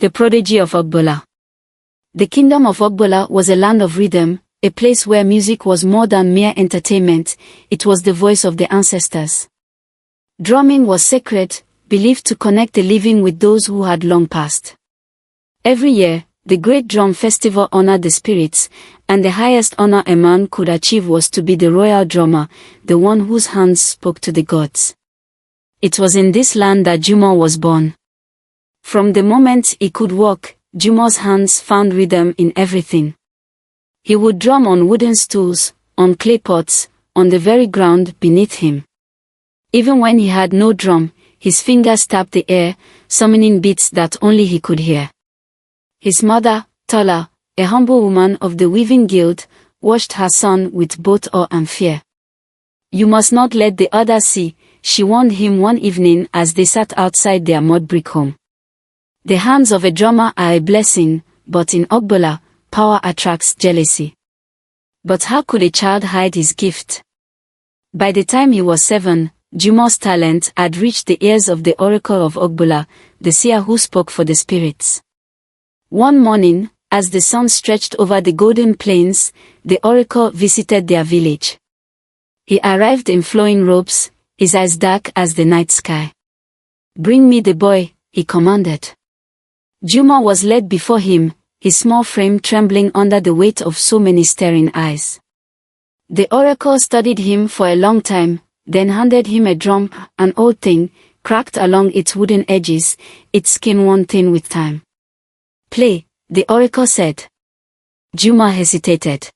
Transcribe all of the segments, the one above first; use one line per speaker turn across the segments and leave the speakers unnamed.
The prodigy of Ogbola. The kingdom of Ogbola was a land of rhythm, a place where music was more than mere entertainment, it was the voice of the ancestors. Drumming was sacred, believed to connect the living with those who had long passed. Every year, the great drum festival honored the spirits, and the highest honor a man could achieve was to be the royal drummer, the one whose hands spoke to the gods. It was in this land that Jumo was born. From the moment he could walk, Jumo's hands found rhythm in everything. He would drum on wooden stools, on clay pots, on the very ground beneath him. Even when he had no drum, his fingers tapped the air, summoning beats that only he could hear. His mother, Tola, a humble woman of the weaving guild, watched her son with both awe and fear. "You must not let the others see," she warned him one evening as they sat outside their mud brick home. The hands of a drummer are a blessing, but in Ogbola, power attracts jealousy. But how could a child hide his gift? By the time he was 7, Jumo's talent had reached the ears of the oracle of Ogbola, the seer who spoke for the spirits. One morning, as the sun stretched over the golden plains, the oracle visited their village. He arrived in flowing robes, his eyes dark as the night sky. "Bring me the boy," he commanded. Jumo was led before him, his small frame trembling under the weight of so many staring eyes. The oracle studied him for a long time, then handed him a drum, an old thing, cracked along its wooden edges, its skin worn thin with time. "Play," the oracle said. Jumo hesitated.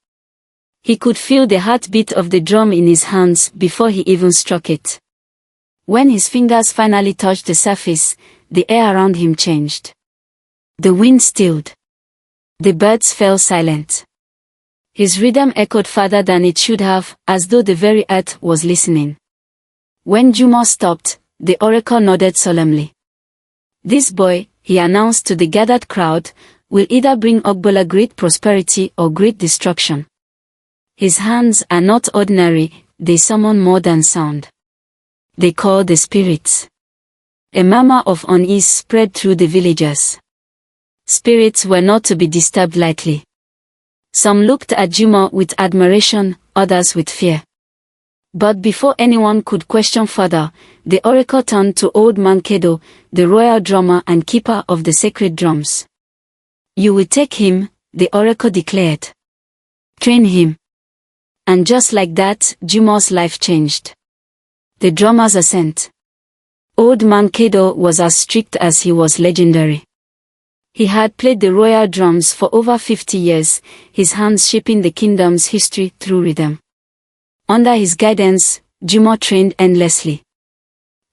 He could feel the heartbeat of the drum in his hands before he even struck it. When his fingers finally touched the surface, the air around him changed. The wind stilled. The birds fell silent. His rhythm echoed farther than it should have, as though the very earth was listening. When Jumo stopped, the oracle nodded solemnly. "This boy," he announced to the gathered crowd, "will either bring Ogbola great prosperity or great destruction. His hands are not ordinary, they summon more than sound. They call the spirits." A murmur of unease spread through the villagers. Spirits were not to be disturbed lightly. Some looked at Jumo with admiration, others with fear. But before anyone could question further, the oracle turned to old man Kedo, the royal drummer and keeper of the sacred drums. "You will take him," the oracle declared. "Train him." And just like that, Jumo's life changed. The drummer's ascent. Old man Kedo was as strict as he was legendary. He had played the royal drums for over 50 years, his hands shaping the kingdom's history through rhythm. Under his guidance, Jumo trained endlessly.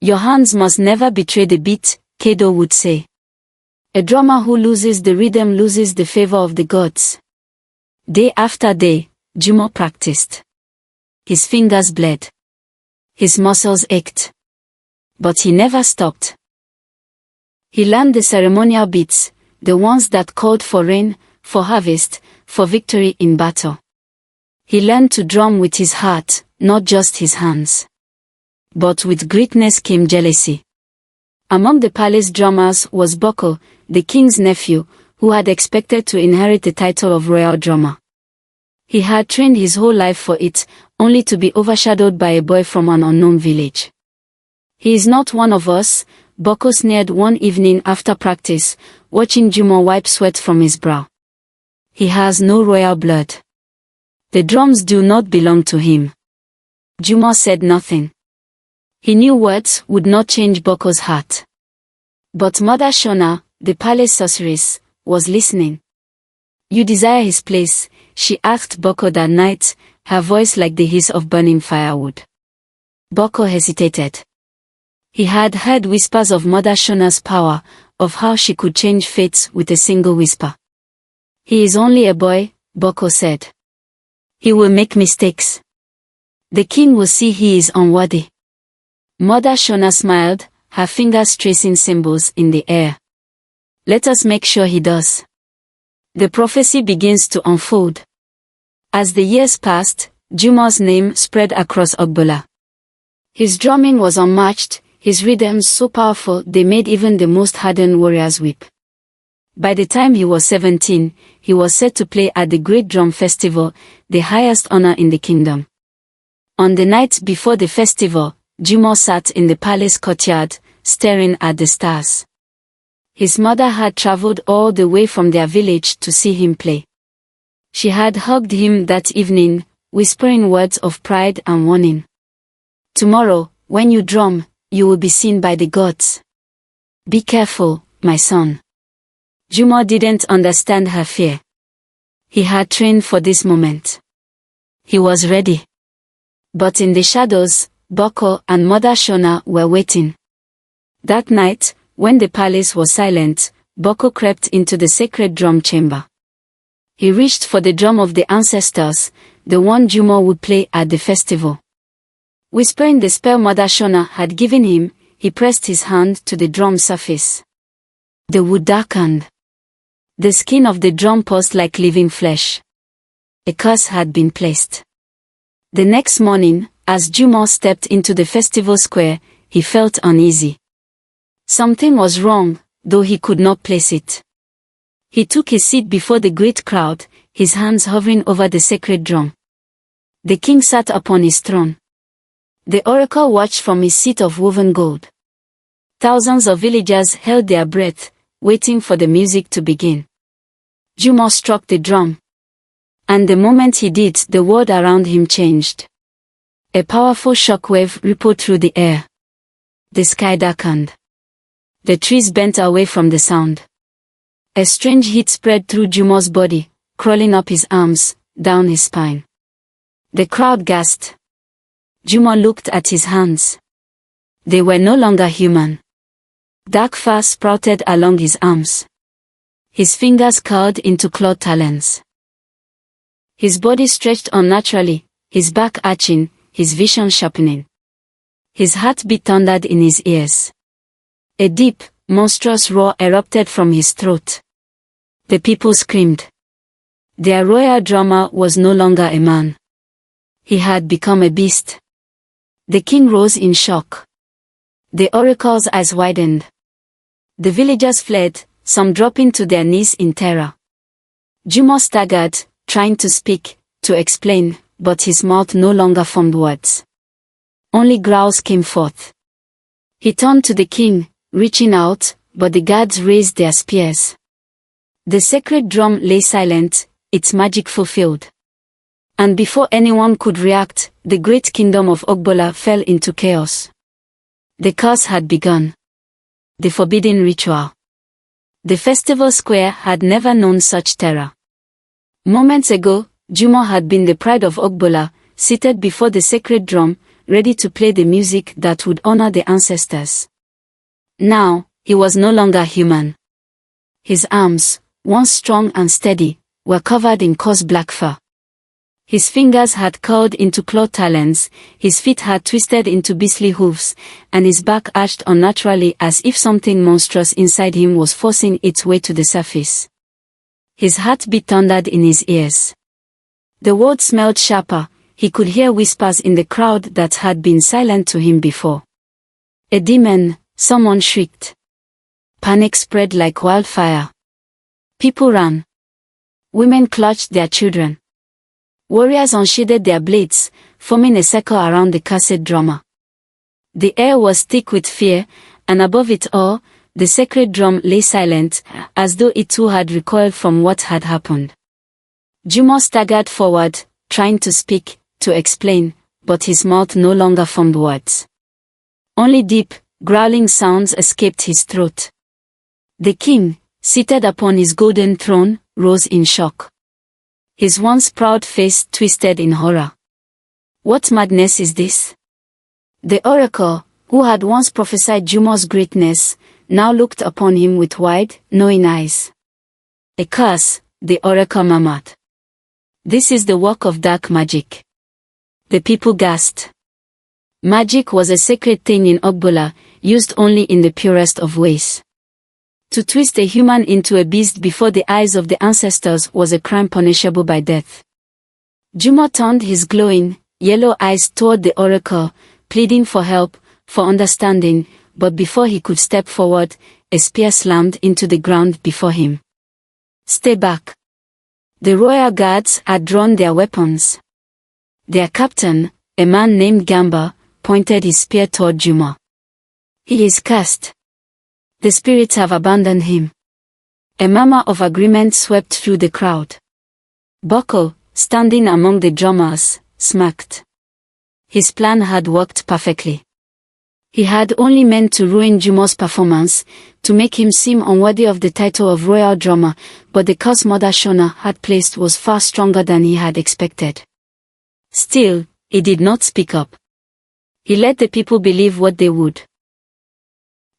"Your hands must never betray the beat," Kedo would say. "A drummer who loses the rhythm loses the favor of the gods." Day after day, Jumo practiced. His fingers bled. His muscles ached. But he never stopped. He learned the ceremonial beats, the ones that called for rain, for harvest, for victory in battle. He learned to drum with his heart, not just his hands. But with greatness came jealousy. Among the palace drummers was Boko, the king's nephew, who had expected to inherit the title of royal drummer. He had trained his whole life for it, only to be overshadowed by a boy from an unknown village. "He is not one of us," Boko sneered one evening after practice, watching Jumo wipe sweat from his brow. "He has no royal blood. The drums do not belong to him." Jumo said nothing. He knew words would not change Boko's heart. But Mother Shona, the palace sorceress, was listening. "You desire his place?" she asked Boko that night, her voice like the hiss of burning firewood. Boko hesitated. He had heard whispers of Mother Shona's power, of how she could change fates with a single whisper. "He is only a boy," Boko said. "He will make mistakes. The king will see he is unworthy." Mother Shona smiled, her fingers tracing symbols in the air. "Let us make sure he does." The prophecy begins to unfold. As the years passed, Jumo's name spread across Ogbola. His drumming was unmatched, his rhythms so powerful they made even the most hardened warriors weep. By the time he was 17, he was set to play at the Great Drum Festival, the highest honor in the kingdom. On the night before the festival, Jumo sat in the palace courtyard, staring at the stars. His mother had traveled all the way from their village to see him play. She had hugged him that evening, whispering words of pride and warning. "Tomorrow, when you drum, you will be seen by the gods. Be careful, my son." Jumo didn't understand her fear. He had trained for this moment. He was ready. But in the shadows, Boko and Mother Shona were waiting. That night, when the palace was silent, Boko crept into the sacred drum chamber. He reached for the drum of the ancestors, the one Jumo would play at the festival. Whispering the spell Mother Shona had given him, he pressed his hand to the drum surface. The wood darkened. The skin of the drum pulsed like living flesh. A curse had been placed. The next morning, as Jumo stepped into the festival square, he felt uneasy. Something was wrong, though he could not place it. He took his seat before the great crowd, his hands hovering over the sacred drum. The king sat upon his throne. The oracle watched from his seat of woven gold. Thousands of villagers held their breath, waiting for the music to begin. Jumo struck the drum. And the moment he did, the world around him changed. A powerful shockwave rippled through the air. The sky darkened. The trees bent away from the sound. A strange heat spread through Jumo's body, crawling up his arms, down his spine. The crowd gasped. Jumo looked at his hands. They were no longer human. Dark fur sprouted along his arms. His fingers curled into clawed talons. His body stretched unnaturally, his back arching, his vision sharpening. His heartbeat thundered in his ears. A deep, monstrous roar erupted from his throat. The people screamed. Their royal drummer was no longer a man. He had become a beast. The king rose in shock. The oracle's eyes widened. The villagers fled, some dropping to their knees in terror. Jumo staggered, trying to speak, to explain, but his mouth no longer formed words. Only growls came forth. He turned to the king, reaching out, but the guards raised their spears. The sacred drum lay silent, its magic fulfilled. And before anyone could react, the great kingdom of Ogbola fell into chaos. The curse had begun. The forbidden ritual. The festival square had never known such terror. Moments ago, Jumo had been the pride of Ogbola, seated before the sacred drum, ready to play the music that would honor the ancestors. Now, he was no longer human. His arms, once strong and steady, were covered in coarse black fur. His fingers had curled into clawed talons, his feet had twisted into beastly hooves, and his back arched unnaturally as if something monstrous inside him was forcing its way to the surface. His heartbeat thundered in his ears. The world smelled sharper, he could hear whispers in the crowd that had been silent to him before. A demon, someone shrieked. Panic spread like wildfire. People ran. Women clutched their children. Warriors unsheathed their blades, forming a circle around the cursed drummer. The air was thick with fear, and above it all, the sacred drum lay silent, as though it too had recoiled from what had happened. Jumo staggered forward, trying to speak, to explain, but his mouth no longer formed words. Only deep, growling sounds escaped his throat. The king, seated upon his golden throne, rose in shock. His once proud face twisted in horror. What madness is this? The oracle, who had once prophesied Jumo's greatness, now looked upon him with wide, knowing eyes. A curse, the oracle murmured. This is the work of dark magic. The people gasped. Magic was a sacred thing in Ogbola, used only in the purest of ways. To twist a human into a beast before the eyes of the ancestors was a crime punishable by death. Jumo turned his glowing, yellow eyes toward the oracle, pleading for help, for understanding, but before he could step forward, a spear slammed into the ground before him. Stay back. The royal guards had drawn their weapons. Their captain, a man named Gamba, pointed his spear toward Juma. He is cursed. The spirits have abandoned him. A murmur of agreement swept through the crowd. Boko, standing among the drummers, smirked. His plan had worked perfectly. He had only meant to ruin Jumo's performance, to make him seem unworthy of the title of royal drummer, but the curse Mother Shona had placed was far stronger than he had expected. Still, he did not speak up. He let the people believe what they would.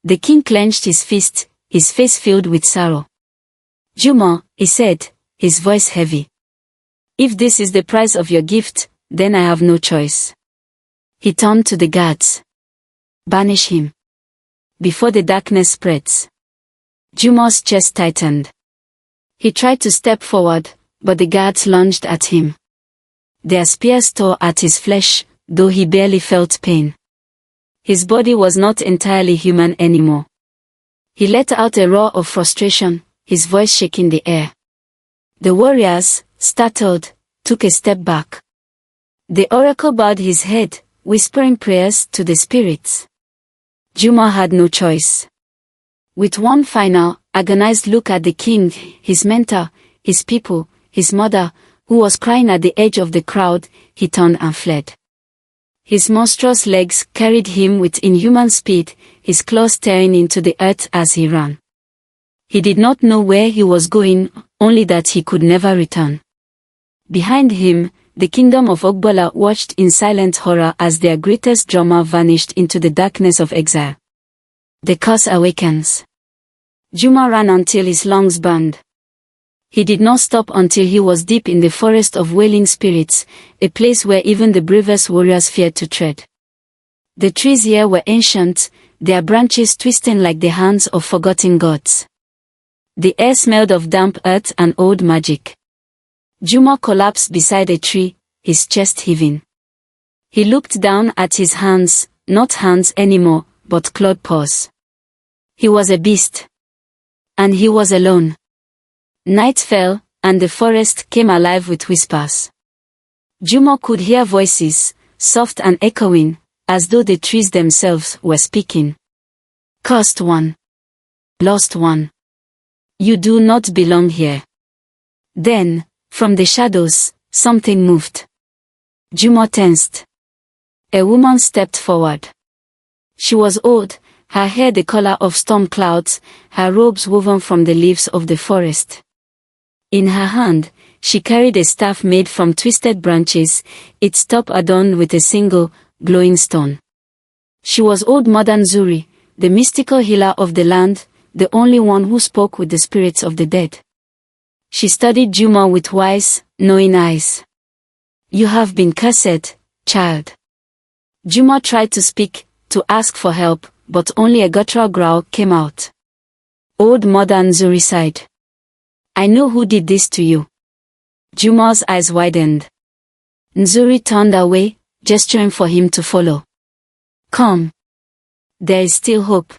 The king clenched his fist, his face filled with sorrow. Juma, he said, his voice heavy. If this is the price of your gift, then I have no choice. He turned to the guards. Banish him. Before the darkness spreads. Juma's chest tightened. He tried to step forward, but the guards lunged at him. Their spears tore at his flesh, though he barely felt pain. His body was not entirely human anymore. He let out a roar of frustration, his voice shaking the air. The warriors, startled, took a step back. The oracle bowed his head, whispering prayers to the spirits. Juma had no choice. With one final, agonized look at the king, his mentor, his people, his mother, who was crying at the edge of the crowd, he turned and fled. His monstrous legs carried him with inhuman speed, his claws tearing into the earth as he ran. He did not know where he was going, only that he could never return. Behind him, the kingdom of Ogbola watched in silent horror as their greatest drummer vanished into the darkness of exile. The curse awakens. Juma ran until his lungs burned. He did not stop until he was deep in the Forest of Wailing Spirits, a place where even the bravest warriors feared to tread. The trees here were ancient, their branches twisting like the hands of forgotten gods. The air smelled of damp earth and old magic. Juma collapsed beside a tree, his chest heaving. He looked down at his hands, not hands anymore, but clawed paws. He was a beast. And he was alone. Night fell, and the forest came alive with whispers. Juma could hear voices, soft and echoing, as though the trees themselves were speaking. Cursed one. Lost one. You do not belong here. Then, from the shadows, something moved. Juma tensed. A woman stepped forward. She was old, her hair the color of storm clouds, her robes woven from the leaves of the forest. In her hand, she carried a staff made from twisted branches, its top adorned with a single, glowing stone. She was Old Mother Nzuri, the mystical healer of the land, the only one who spoke with the spirits of the dead. She studied Juma with wise, knowing eyes. You have been cursed, child. Juma tried to speak, to ask for help, but only a guttural growl came out. Old Mother Nzuri sighed. I know who did this to you. Juma's eyes widened. Nzuri turned away, gesturing for him to follow. Come. There is still hope.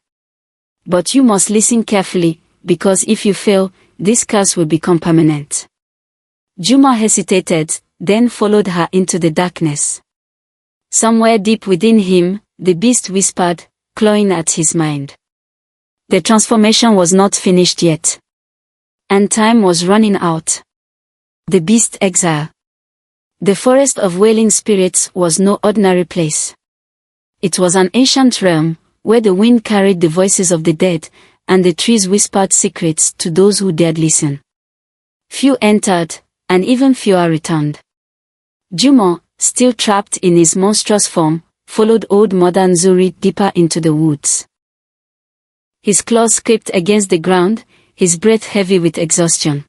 But you must listen carefully, because if you fail, this curse will become permanent. Juma hesitated, then followed her into the darkness. Somewhere deep within him, the beast whispered, clawing at his mind. The transformation was not finished yet. And time was running out. The beast exile. The Forest of Wailing Spirits was no ordinary place. It was an ancient realm, where the wind carried the voices of the dead, and the trees whispered secrets to those who dared listen. Few entered, and even fewer returned. Juma, still trapped in his monstrous form, followed Old Mother Nzuri deeper into the woods. His claws scraped against the ground, his breath heavy with exhaustion.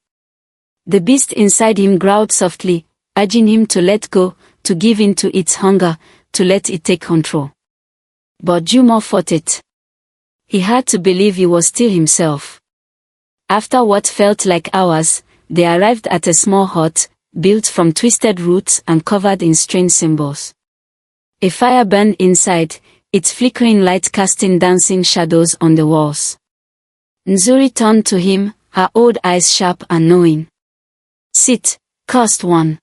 The beast inside him growled softly, urging him to let go, to give in to its hunger, to let it take control. But Juma fought it. He had to believe he was still himself. After what felt like hours, they arrived at a small hut, built from twisted roots and covered in strange symbols. A fire burned inside, its flickering light casting dancing shadows on the walls. Nzuri turned to him, her old eyes sharp and knowing. "Sit, cursed one."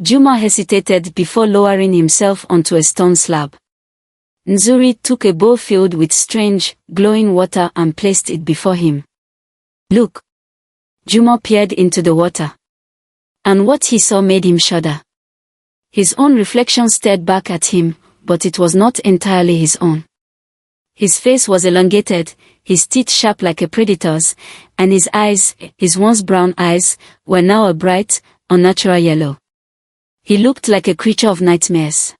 Juma hesitated before lowering himself onto a stone slab. Nzuri took a bowl filled with strange, glowing water and placed it before him. "Look." Juma peered into the water. And what he saw made him shudder. His own reflection stared back at him, but it was not entirely his own. His face was elongated, his teeth sharp like a predator's, and his eyes, his once brown eyes, were now a bright, unnatural yellow. He looked like a creature of nightmares.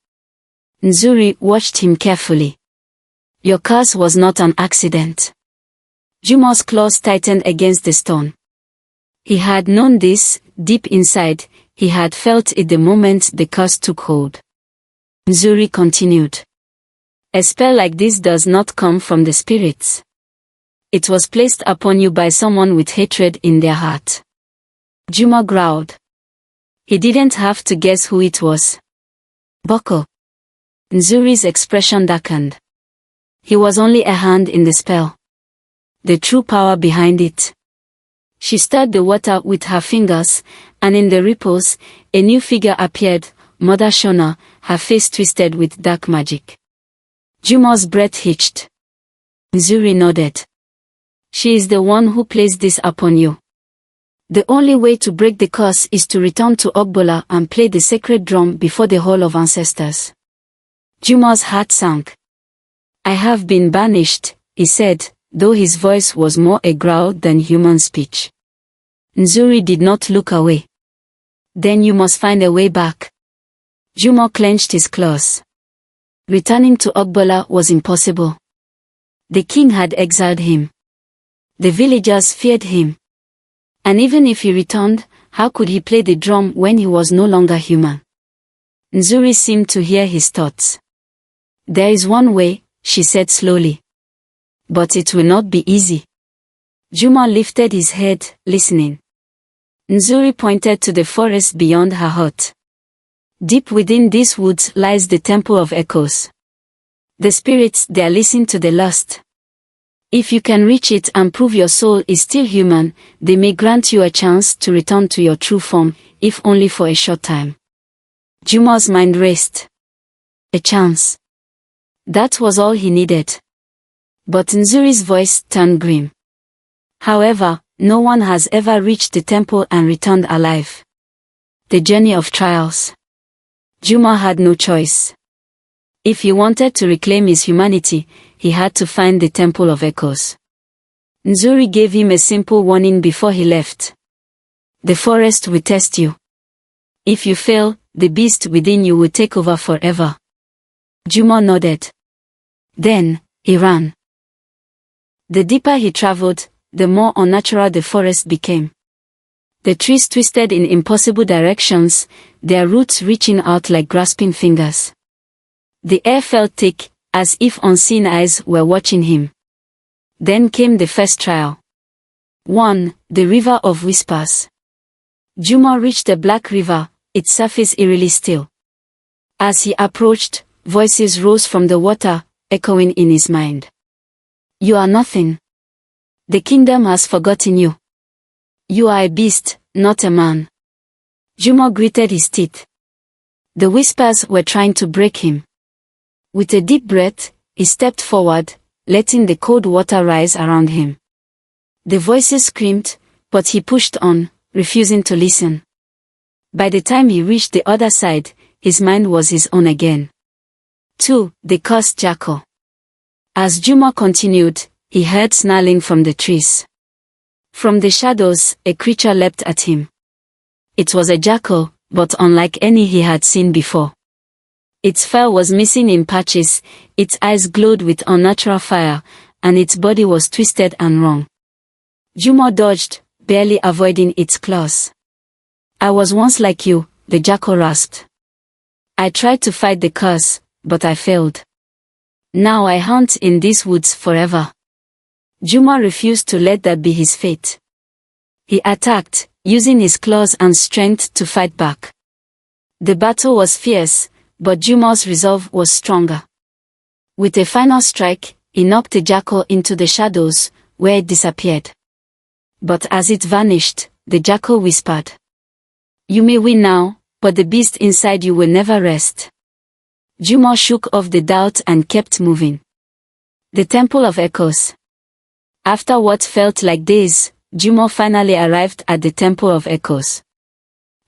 Nzuri watched him carefully. "Your curse was not an accident." Juma's claws tightened against the stone. He had known this, deep inside, he had felt it the moment the curse took hold. Nzuri continued. "A spell like this does not come from the spirits. It was placed upon you by someone with hatred in their heart." Juma growled. He didn't have to guess who it was. "Boko." Nzuri's expression darkened. He was only a hand in the spell. The true power behind it. She stirred the water with her fingers, and in the ripples, a new figure appeared, Mother Shona, her face twisted with dark magic. Juma's breath hitched. Nzuri nodded. "She is the one who placed this upon you. The only way to break the curse is to return to Ogbola and play the sacred drum before the Hall of Ancestors." Juma's heart sank. "I have been banished," he said, though his voice was more a growl than human speech. Nzuri did not look away. "Then you must find a way back." Juma clenched his claws. Returning to Ogbola was impossible. The king had exiled him. The villagers feared him. And even if he returned, how could he play the drum when he was no longer human? Nzuri seemed to hear his thoughts. "There is one way," she said slowly. "But it will not be easy." Juma lifted his head, listening. Nzuri pointed to the forest beyond her hut. "Deep within these woods lies the Temple of Echoes. The spirits there listen to the lust. If you can reach it and prove your soul is still human, they may grant you a chance to return to your true form, if only for a short time." Juma's mind raced. A chance. That was all he needed. But Nzuri's voice turned grim. "However, no one has ever reached the temple and returned alive. The journey of trials." Juma had no choice. If he wanted to reclaim his humanity, he had to find the Temple of Echoes. Nzuri gave him a simple warning before he left. "The forest will test you. If you fail, the beast within you will take over forever." Juma nodded. Then, he ran. The deeper he traveled, the more unnatural the forest became. The trees twisted in impossible directions, their roots reaching out like grasping fingers. The air felt thick, as if unseen eyes were watching him. Then came the first trial. 1. The River of Whispers. Juma reached the black river, its surface eerily still. As he approached, voices rose from the water, echoing in his mind. "You are nothing. The kingdom has forgotten you. You are a beast, not a man." Juma gritted his teeth. The whispers were trying to break him. With a deep breath, he stepped forward, letting the cold water rise around him. The voices screamed, but he pushed on, refusing to listen. By the time he reached the other side, his mind was his own again. 2. The Cursed Jackal. As Juma continued, he heard snarling from the trees. From the shadows, a creature leapt at him. It was a jackal, but unlike any he had seen before. Its fur was missing in patches, its eyes glowed with unnatural fire, and its body was twisted and wrong. Juma dodged, barely avoiding its claws. "I was once like you," the jackal rasped. "I tried to fight the curse, but I failed. Now I hunt in these woods forever." Juma refused to let that be his fate. He attacked, using his claws and strength to fight back. The battle was fierce, but Juma's resolve was stronger. With a final strike, he knocked the jackal into the shadows, where it disappeared. But as it vanished, the jackal whispered, "You may win now, but the beast inside you will never rest." Jumo shook off the doubt and kept moving. The Temple of Echoes. After what felt like days, Jumo finally arrived at the Temple of Echoes.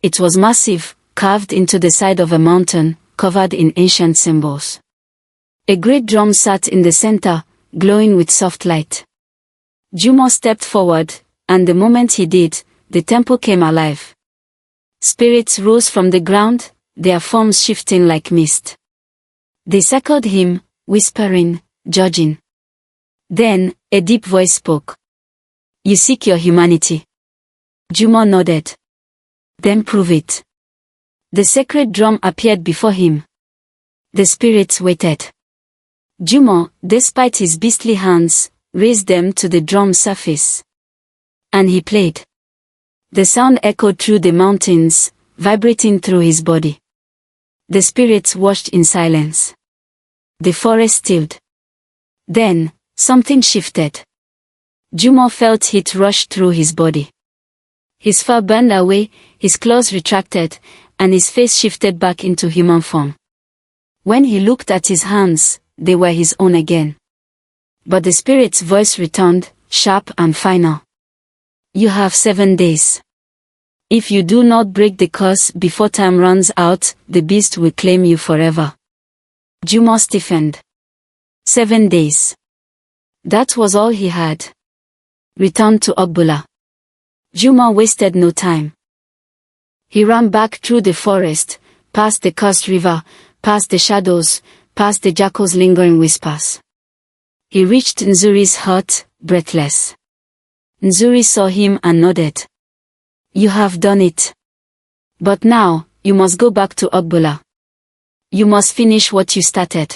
It was massive, carved into the side of a mountain, covered in ancient symbols. A great drum sat in the center, glowing with soft light. Jumo stepped forward, and the moment he did, the temple came alive. Spirits rose from the ground, their forms shifting like mist. They circled him, whispering, judging. Then, a deep voice spoke. "You seek your humanity." Jumo nodded. "Then prove it." The sacred drum appeared before him. The spirits waited. Jumo, despite his beastly hands, raised them to the drum's surface. And he played. The sound echoed through the mountains, vibrating through his body. The spirits watched in silence. The forest stilled. Then, something shifted. Jumo felt heat rush through his body. His fur burned away, his claws retracted, and his face shifted back into human form. When he looked at his hands, they were his own again. But the spirit's voice returned, sharp and final. "You have 7 days. If you do not break the curse before time runs out, the beast will claim you forever." Jumo stiffened. 7 days. That was all he had. Return to Ogbola. Jumo wasted no time. He ran back through the forest, past the cursed river, past the shadows, past the jackal's lingering whispers. He reached Nzuri's hut, breathless. Nzuri saw him and nodded. "You have done it. But now, you must go back to Ogbola. You must finish what you started."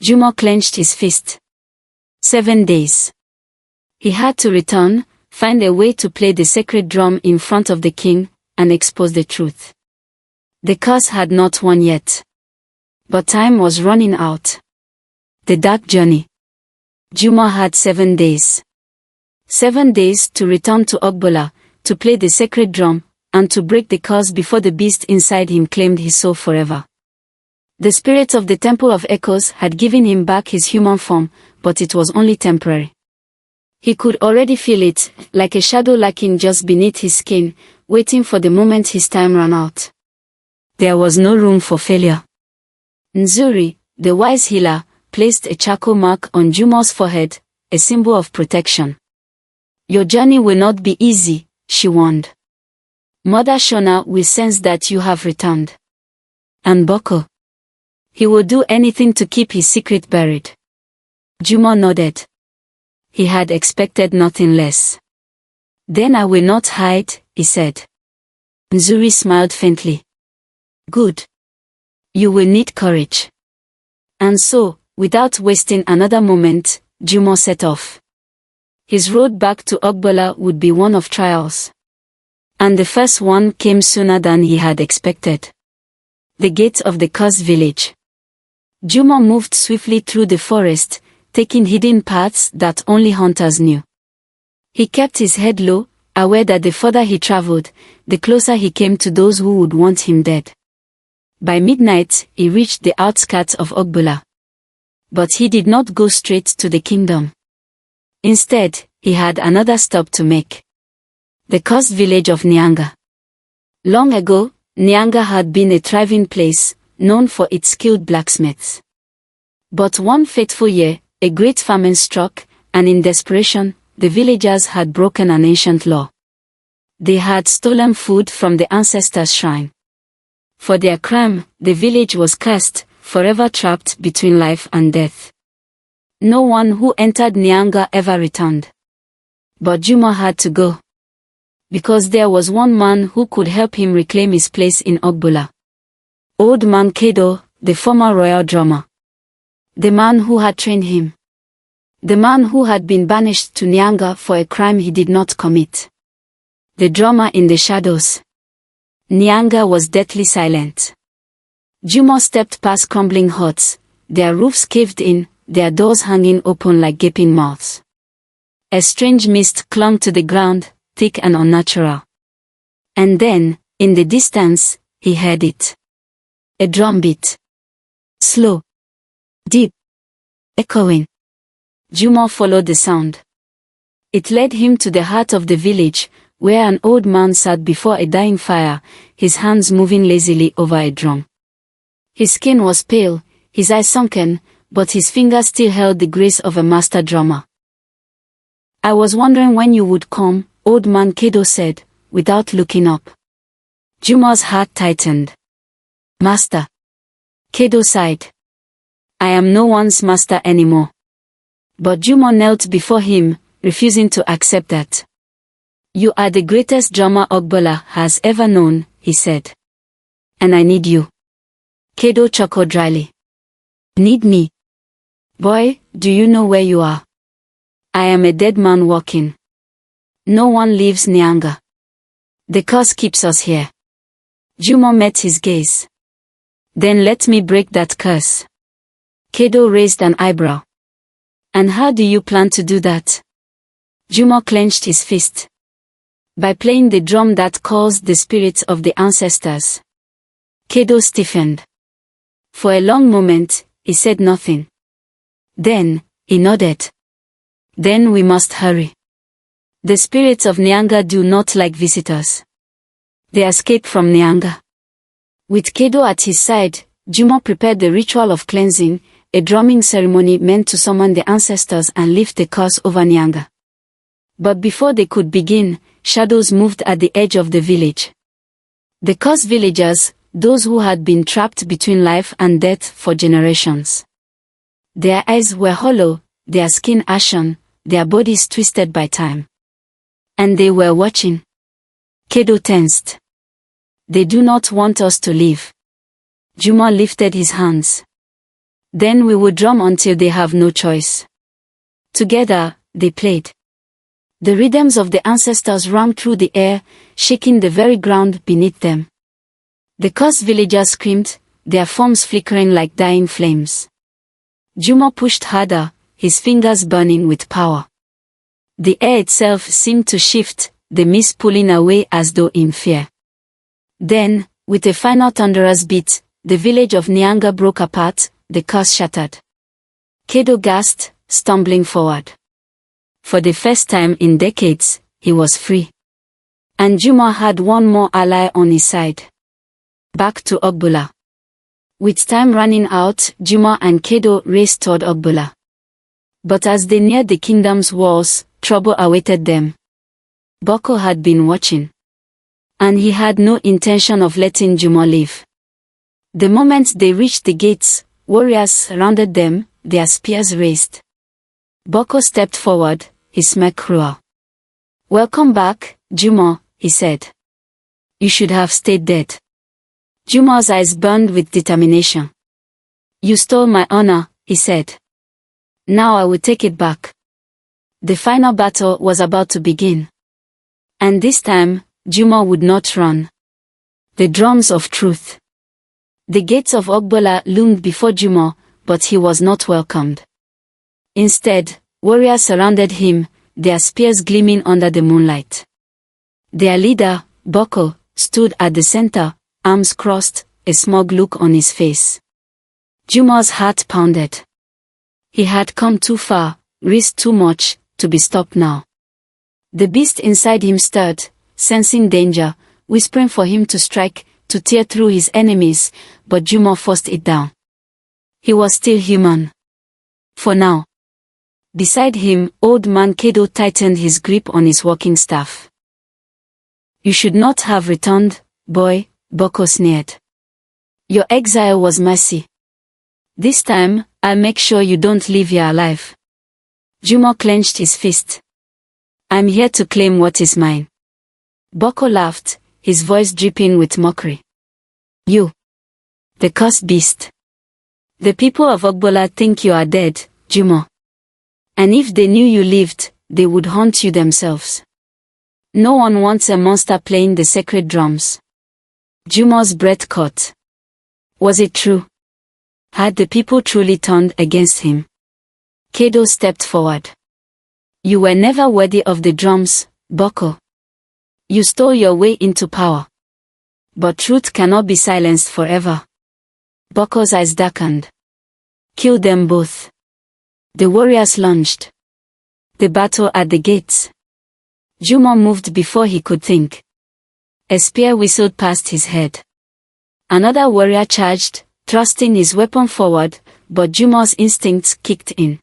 Jumo clenched his fist. 7 days. He had to return, find a way to play the sacred drum in front of the king, and expose the truth. The curse had not won yet. But time was running out. The dark journey. Jumo had 7 days. 7 days to return to Ogbola, to play the sacred drum, and to break the curse before the beast inside him claimed his soul forever. The spirits of the Temple of Echoes had given him back his human form, but it was only temporary. He could already feel it, like a shadow lurking just beneath his skin, waiting for the moment his time ran out. There was no room for failure. Nzuri, the wise healer, placed a charcoal mark on Jumo's forehead, a symbol of protection. "Your journey will not be easy," she warned. "Mother Shona will sense that you have returned. And Boko. He will do anything to keep his secret buried." Jumo nodded. He had expected nothing less. "Then I will not hide," he said. Nzuri smiled faintly. "Good. You will need courage." And so, without wasting another moment, Jumo set off. His road back to Ogbola would be one of trials. And the first one came sooner than he had expected. The gate of the cursed village. Jumo moved swiftly through the forest, taking hidden paths that only hunters knew. He kept his head low, aware that the further he traveled, the closer he came to those who would want him dead. By midnight, he reached the outskirts of Ogbola. But he did not go straight to the kingdom. Instead, he had another stop to make. The cursed village of Nyanga. Long ago, Nyanga had been a thriving place, known for its skilled blacksmiths. But one fateful year, a great famine struck, and in desperation, the villagers had broken an ancient law. They had stolen food from the ancestors' shrine. For their crime, the village was cursed, forever trapped between life and death. No one who entered Nyanga ever returned. But Jumo had to go. Because there was one man who could help him reclaim his place in Ogbola. Old Man Kedo, the former royal drummer. The man who had trained him. The man who had been banished to Nyanga for a crime he did not commit. The drummer in the shadows. Nyanga was deathly silent. Jumo stepped past crumbling huts, their roofs caved in, their doors hanging open like gaping mouths. A strange mist clung to the ground, thick and unnatural. And then, in the distance, he heard it. A drum beat. Slow. Deep. Echoing. Jumo followed the sound. It led him to the heart of the village, where an old man sat before a dying fire, his hands moving lazily over a drum. His skin was pale, his eyes sunken, but his fingers still held the grace of a master drummer. I was wondering when you would come, old man Kedo said, without looking up. Jumo's heart tightened. Master. Kedo sighed. I am no one's master anymore. But Jumo knelt before him, refusing to accept that. You are the greatest drummer Ogbola has ever known, he said. And I need you. Kedo chuckled dryly. Need me? Boy, do you know where you are? I am a dead man walking. No one leaves Nyanga. The curse keeps us here. Jumo met his gaze. Then let me break that curse. Kedo raised an eyebrow. And how do you plan to do that? Jumo clenched his fist. By playing the drum that calls the spirits of the ancestors. Kedo stiffened. For a long moment, he said nothing. Then, he nodded. Then we must hurry. The spirits of Nyanga do not like visitors. They escape from Nyanga. With Kedo at his side, Jumo prepared the ritual of cleansing, a drumming ceremony meant to summon the ancestors and lift the curse over Nyanga. But before they could begin, shadows moved at the edge of the village. The cursed villagers, those who had been trapped between life and death for generations. Their eyes were hollow, their skin ashen, their bodies twisted by time. And they were watching. Kedo tensed. They do not want us to leave. Jumo lifted his hands. Then we would drum until they have no choice. Together, they played. The rhythms of the ancestors rang through the air, shaking the very ground beneath them. The cursed villagers screamed, their forms flickering like dying flames. Jumo pushed harder, his fingers burning with power. The air itself seemed to shift, the mist pulling away as though in fear. Then, with a final thunderous beat, the village of Nyanga broke apart, the curse shattered. Kedo gasped, stumbling forward. For the first time in decades, he was free. And Jumo had one more ally on his side. Back to Ogbola. With time running out, Jumo and Kedo raced toward Ogbola. But as they neared the kingdom's walls, trouble awaited them. Boko had been watching. And he had no intention of letting Jumo leave. The moment they reached the gates, warriors surrounded them, their spears raised. Boko stepped forward, his smirk cruel. Welcome back, Jumo, he said. You should have stayed dead. Jumo's eyes burned with determination. You stole my honor, he said. Now I will take it back. The final battle was about to begin. And this time, Jumo would not run. The drums of truth. The gates of Ogbola loomed before Jumo, but he was not welcomed. Instead, warriors surrounded him, their spears gleaming under the moonlight. Their leader, Boko, stood at the center, arms crossed, a smug look on his face. Jumo's heart pounded. He had come too far, risked too much, to be stopped now. The beast inside him stirred, sensing danger, whispering for him to strike, to tear through his enemies, but Jumo forced it down. He was still human. For now. Beside him, old man Kedo tightened his grip on his walking staff. You should not have returned, boy, Boko sneered. Your exile was mercy. This time, I'll make sure you don't leave here alive. Jumo clenched his fist. I'm here to claim what is mine. Boko laughed, his voice dripping with mockery. You. The cursed beast. The people of Ogbola think you are dead, Jumo. And if they knew you lived, they would haunt you themselves. No one wants a monster playing the sacred drums. Jumo's breath caught. Was it true? Had the people truly turned against him? Kedo stepped forward. You were never worthy of the drums, Boko. You stole your way into power. But truth cannot be silenced forever. Boko's eyes darkened. Kill them both. The warriors lunged. The battle at the gates. Jumo moved before he could think. A spear whistled past his head. Another warrior charged, thrusting his weapon forward, but Jumo's instincts kicked in.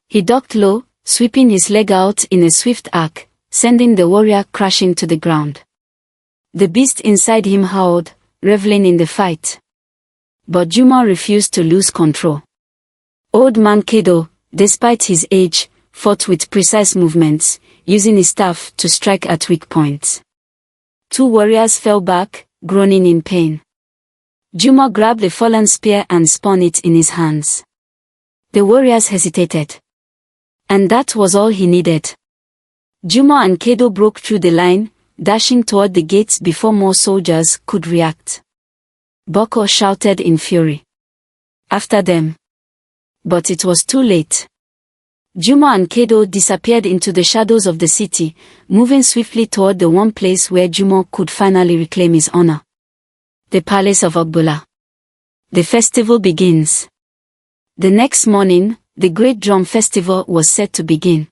He ducked low, sweeping his leg out in a swift arc, sending the warrior crashing to the ground. The beast inside him howled, reveling in the fight. But Jumo refused to lose control. Old man Kedo, despite his age, fought with precise movements, using his staff to strike at weak points. Two warriors fell back, groaning in pain. Jumo grabbed the fallen spear and spun it in his hands. The warriors hesitated. And that was all he needed. Jumo and Kedo broke through the line, dashing toward the gates before more soldiers could react. Boko shouted in fury. After them. But it was too late. Jumo and Kedo disappeared into the shadows of the city, moving swiftly toward the one place where Jumo could finally reclaim his honor. The Palace of Ogbola. The festival begins. The next morning, the Great Drum Festival was set to begin.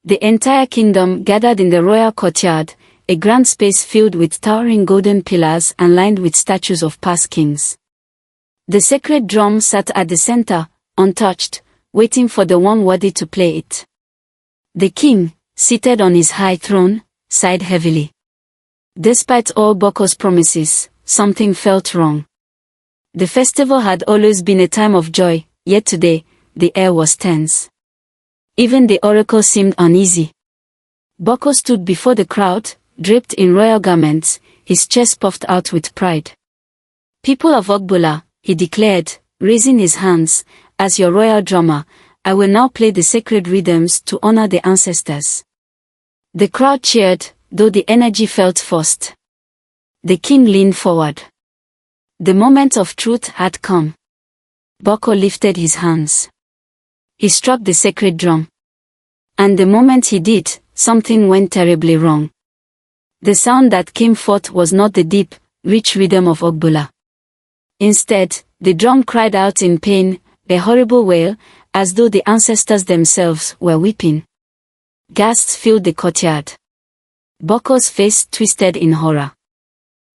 The entire kingdom gathered in the royal courtyard, a grand space filled with towering golden pillars and lined with statues of past kings. The sacred drum sat at the center, untouched, waiting for the one worthy to play it. The king, seated on his high throne, sighed heavily. Despite all Boko's promises, something felt wrong. The festival had always been a time of joy, yet today, the air was tense. Even the oracle seemed uneasy. Boko stood before the crowd, draped in royal garments, his chest puffed out with pride. People of Ogbola, he declared, raising his hands, as your royal drummer, I will now play the sacred rhythms to honor the ancestors. The crowd cheered, though the energy felt forced. The king leaned forward. The moment of truth had come. Boko lifted his hands. He struck the sacred drum. And the moment he did, something went terribly wrong. The sound that came forth was not the deep, rich rhythm of Ogbola. Instead, the drum cried out in pain, a horrible wail, as though the ancestors themselves were weeping. Gasps filled the courtyard. Boko's face twisted in horror.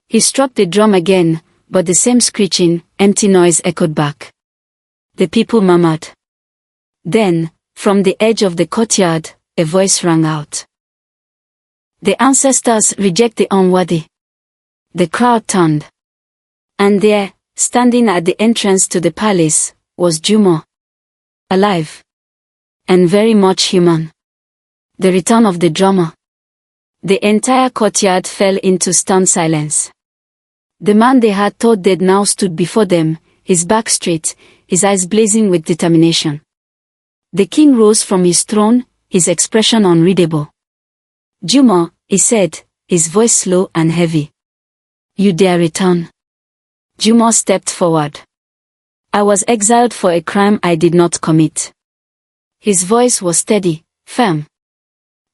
He struck the drum again, but the same screeching, empty noise echoed back. The people murmured. Then, from the edge of the courtyard, a voice rang out. The ancestors reject the unworthy. The crowd turned. And there, standing at the entrance to the palace, was Jumo. Alive. And very much human. The return of the drummer. The entire courtyard fell into stunned silence. The man they had thought dead now stood before them, his back straight, his eyes blazing with determination. The king rose from his throne, his expression unreadable. Jumo, he said, his voice slow and heavy. You dare return? Jumo stepped forward. I was exiled for a crime I did not commit. His voice was steady, firm.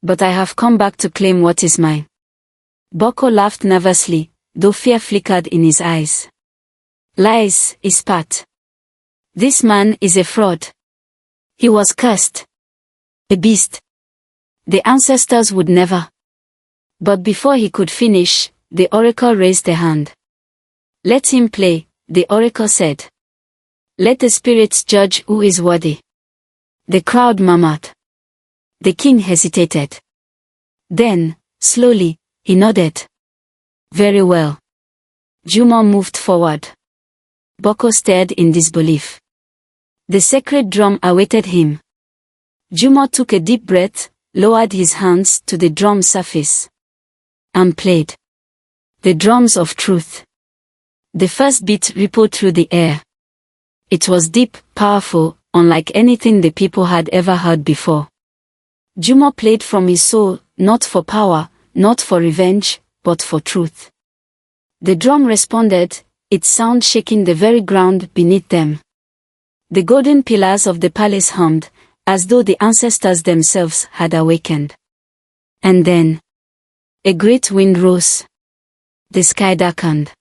But I have come back to claim what is mine. Boko laughed nervously, though fear flickered in his eyes. Lies, he spat. This man is a fraud. He was cursed. A beast. The ancestors would never. But before he could finish, the oracle raised a hand. Let him play, the oracle said. Let the spirits judge who is worthy. The crowd murmured. The king hesitated. Then, slowly, he nodded. Very well. Jumo moved forward. Boko stared in disbelief. The sacred drum awaited him. Jumo took a deep breath, lowered his hands to the drum surface. And played. The drums of truth. The first beat rippled through the air. It was deep, powerful, unlike anything the people had ever heard before. Jumo played from his soul, not for power, not for revenge, but for truth. The drum responded, its sound shaking the very ground beneath them. The golden pillars of the palace hummed, as though the ancestors themselves had awakened. And then, a great wind rose. The sky darkened.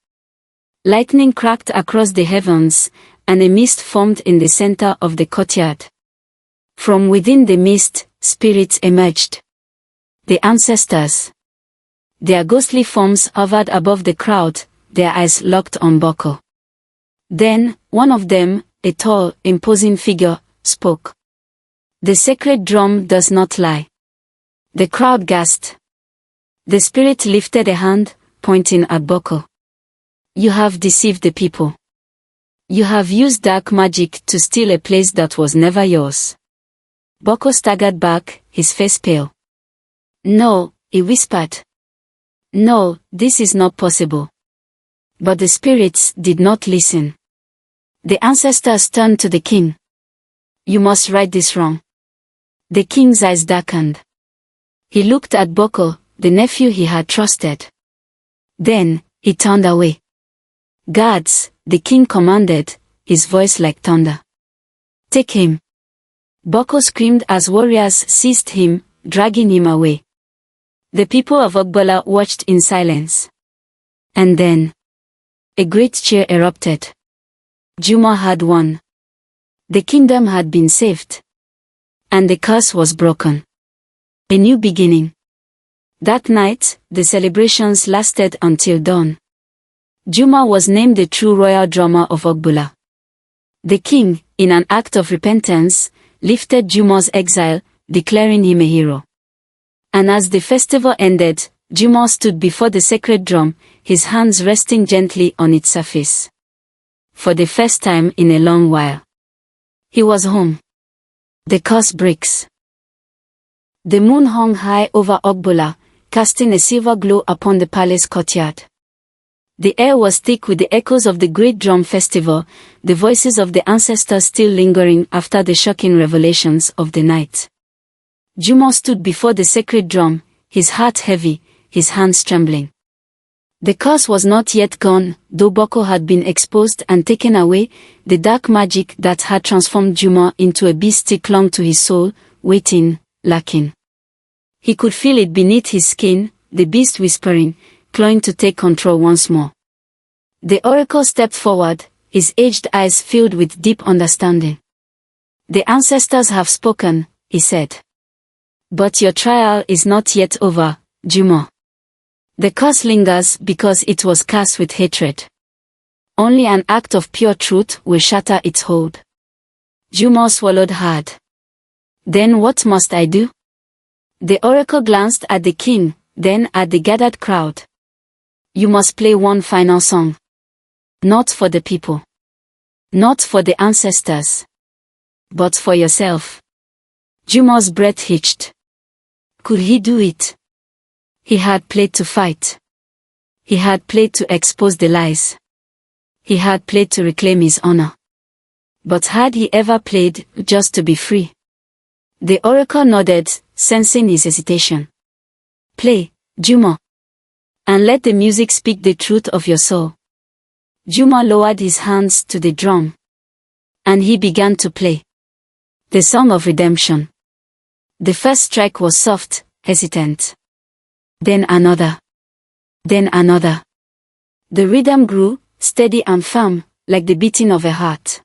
Lightning cracked across the heavens, and a mist formed in the center of the courtyard. From within the mist, spirits emerged. The ancestors. Their ghostly forms hovered above the crowd, their eyes locked on Boko. Then, one of them, a tall, imposing figure, spoke. "The sacred drum does not lie." The crowd gasped. The spirit lifted a hand, pointing at Boko. "You have deceived the people. You have used dark magic to steal a place that was never yours." Boko staggered back, his face pale. "No," he whispered. "No, this is not possible." But the spirits did not listen. The ancestors turned to the king. "You must right this wrong." The king's eyes darkened. He looked at Boko, the nephew he had trusted. Then, he turned away. "Guards," the king commanded, his voice like thunder. "Take him." Boko screamed as warriors seized him, dragging him away. The people of Ogbola watched in silence. And then, a great cheer erupted. Juma had won. The kingdom had been saved. And the curse was broken. A new beginning. That night, the celebrations lasted until dawn. Juma was named the true royal drummer of Ogbola. The king, in an act of repentance, lifted Juma's exile, declaring him a hero. And as the festival ended, Juma stood before the sacred drum, his hands resting gently on its surface. For the first time in a long while, he was home. The curse breaks. The moon hung high over Ogbola, casting a silver glow upon the palace courtyard. The air was thick with the echoes of the great drum festival, the voices of the ancestors still lingering after the shocking revelations of the night. Juma stood before the sacred drum, his heart heavy, his hands trembling. The curse was not yet gone, though Boko had been exposed and taken away. The dark magic that had transformed Juma into a beast still clung to his soul, waiting, lacking. He could feel it beneath his skin, the beast whispering, clawing to take control once more. The oracle stepped forward, his aged eyes filled with deep understanding. "The ancestors have spoken," he said. "But your trial is not yet over, Juma. The curse lingers because it was cast with hatred. Only an act of pure truth will shatter its hold." Juma swallowed hard. "Then what must I do?" The oracle glanced at the king, then at the gathered crowd. "You must play one final song. Not for the people. Not for the ancestors. But for yourself." Juma's breath hitched. Could he do it? He had played to fight. He had played to expose the lies. He had played to reclaim his honor. But had he ever played just to be free? The oracle nodded, sensing his hesitation. "Play, Juma. And let the music speak the truth of your soul." Juma lowered his hands to the drum. And he began to play. The song of redemption. The first strike was soft, hesitant. Then another. Then another. The rhythm grew, steady and firm, like the beating of a heart.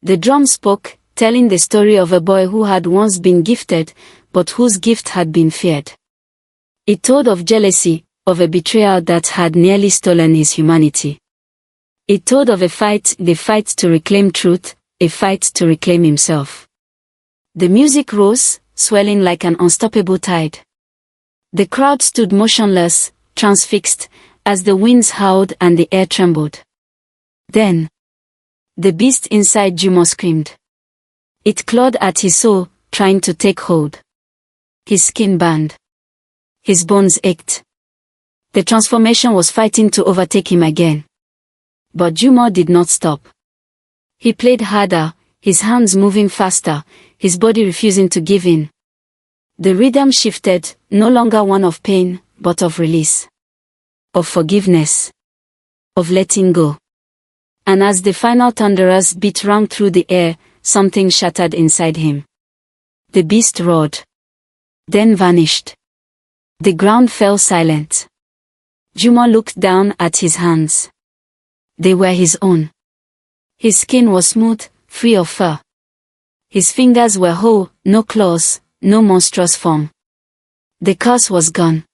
The drum spoke, telling the story of a boy who had once been gifted, but whose gift had been feared. It told of jealousy, of a betrayal that had nearly stolen his humanity. It told of a fight, the fight to reclaim truth, a fight to reclaim himself. The music rose, swelling like an unstoppable tide. The crowd stood motionless, transfixed, as the winds howled and the air trembled. Then, the beast inside Juma screamed. It clawed at his soul, trying to take hold. His skin burned. His bones ached. The transformation was fighting to overtake him again. But Juma did not stop. He played harder, his hands moving faster, his body refusing to give in. The rhythm shifted, no longer one of pain, but of release. Of forgiveness. Of letting go. And as the final thunderous beat rang through the air, something shattered inside him. The beast roared. Then vanished. The ground fell silent. Juma looked down at his hands. They were his own. His skin was smooth, free of fur. His fingers were whole, no claws, no monstrous form. The curse was gone.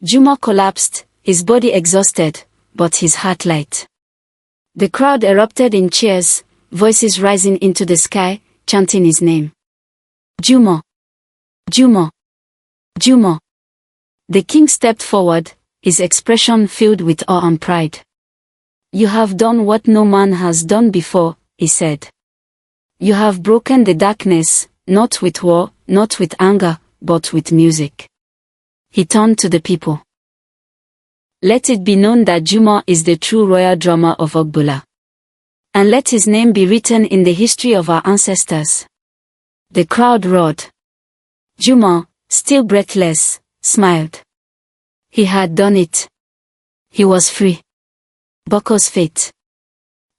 Juma collapsed, his body exhausted, but his heart light. The crowd erupted in cheers, voices rising into the sky, chanting his name. Juma! Juma! Juma! The king stepped forward, his expression filled with awe and pride. You have done what no man has done before, he said. You have broken the darkness, not with war, not with anger, but with music. He turned to the people. Let it be known that Juma is the true royal drummer of Ogbola. And let his name be written in the history of our ancestors. The crowd roared. Juma, still breathless, smiled. He had done it. He was free. Boko's fate.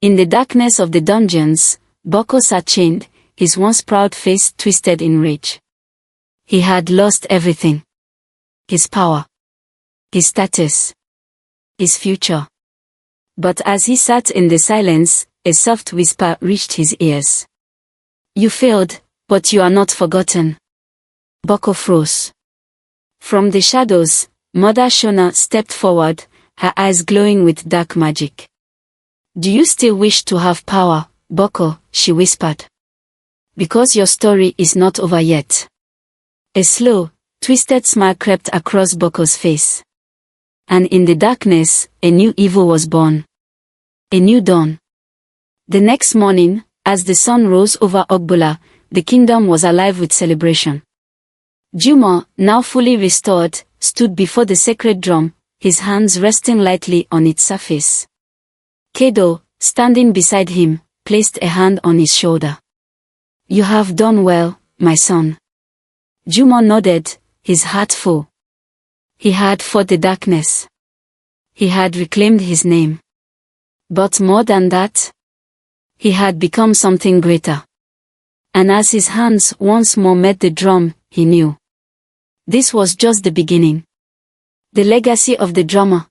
In the darkness of the dungeons, Boko sat chained, his once proud face twisted in rage. He had lost everything. His power. His status. His future. But as he sat in the silence, a soft whisper reached his ears. You failed, but you are not forgotten. Boko froze. From the shadows, Mother Shona stepped forward, her eyes glowing with dark magic. Do you still wish to have power, Boko? She whispered. Because your story is not over yet. A slow, twisted smile crept across Boko's face. And in the darkness, a new evil was born. A new dawn. The next morning, as the sun rose over Ogbola, the kingdom was alive with celebration. Juma, now fully restored, stood before the sacred drum, his hands resting lightly on its surface. Kedo, standing beside him, placed a hand on his shoulder. You have done well, my son. Juma nodded, his heart full. He had fought the darkness. He had reclaimed his name. But more than that, he had become something greater. And as his hands once more met the drum, he knew. This was just the beginning. The legacy of the drummer.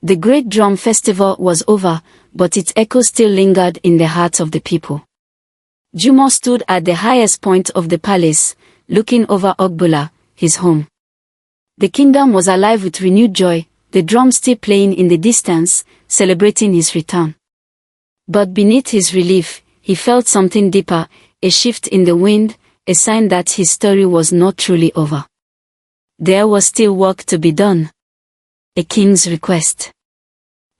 The great drum festival was over, but its echo still lingered in the hearts of the people. Juma stood at the highest point of the palace, looking over Ogbola, his home. The kingdom was alive with renewed joy, the drum still playing in the distance, celebrating his return. But beneath his relief, he felt something deeper, a shift in the wind, a sign that his story was not truly over. There was still work to be done. A king's request.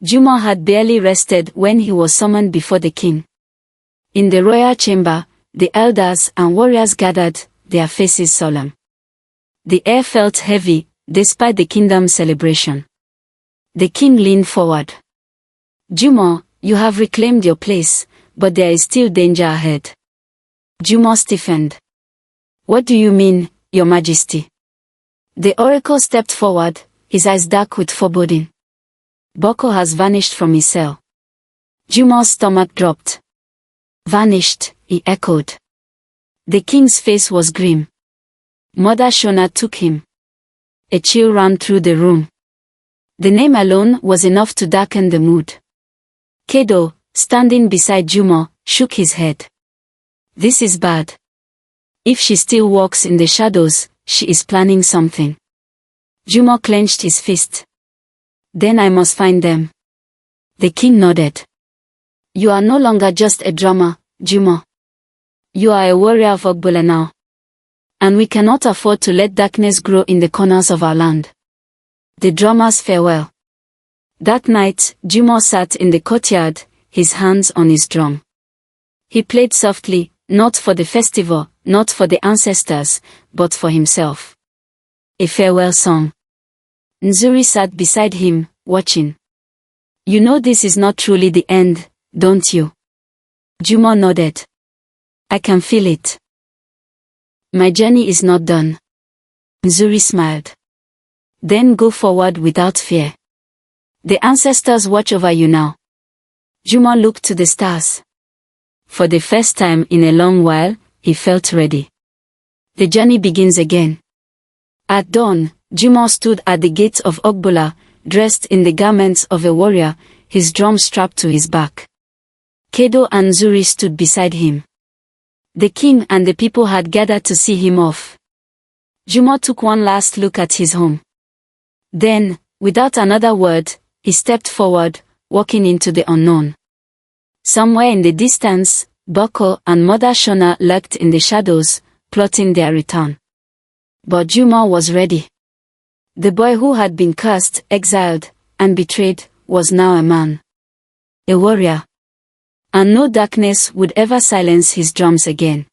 Juma had barely rested when he was summoned before the king. In the royal chamber, the elders and warriors gathered, their faces solemn. The air felt heavy, despite the kingdom's celebration. The king leaned forward. Juma, you have reclaimed your place, but there is still danger ahead. Juma stiffened. What do you mean, your majesty? The oracle stepped forward, his eyes dark with foreboding. Boko has vanished from his cell. Juma's stomach dropped. Vanished, he echoed. The king's face was grim. Mother Shona took him. A chill ran through the room. The name alone was enough to darken the mood. Kedo, standing beside Juma, shook his head. This is bad. If she still walks in the shadows, she is planning something. Juma clenched his fist. Then I must find them. The king nodded. You are no longer just a drummer, Juma. You are a warrior of Ogbola now. And we cannot afford to let darkness grow in the corners of our land. The drummers farewell. That night, Juma sat in the courtyard, his hands on his drum. He played softly, not for the festival, not for the ancestors, but for himself. A farewell song. Nzuri sat beside him, watching. You know this is not truly the end, don't you? Juma nodded. I can feel it. My journey is not done. Nzuri smiled. Then go forward without fear. The ancestors watch over you now. Juma looked to the stars. For the first time in a long while, he felt ready. The journey begins again. At dawn, Jumo stood at the gate of Ogbola, dressed in the garments of a warrior, his drum strapped to his back. Kedo and Zuri stood beside him. The king and the people had gathered to see him off. Jumo took one last look at his home. Then, without another word, he stepped forward, walking into the unknown. Somewhere in the distance, Boko and Mother Shona lurked in the shadows, plotting their return. But Jumo was ready. The boy who had been cursed, exiled, and betrayed, was now a man. A warrior. And no darkness would ever silence his drums again.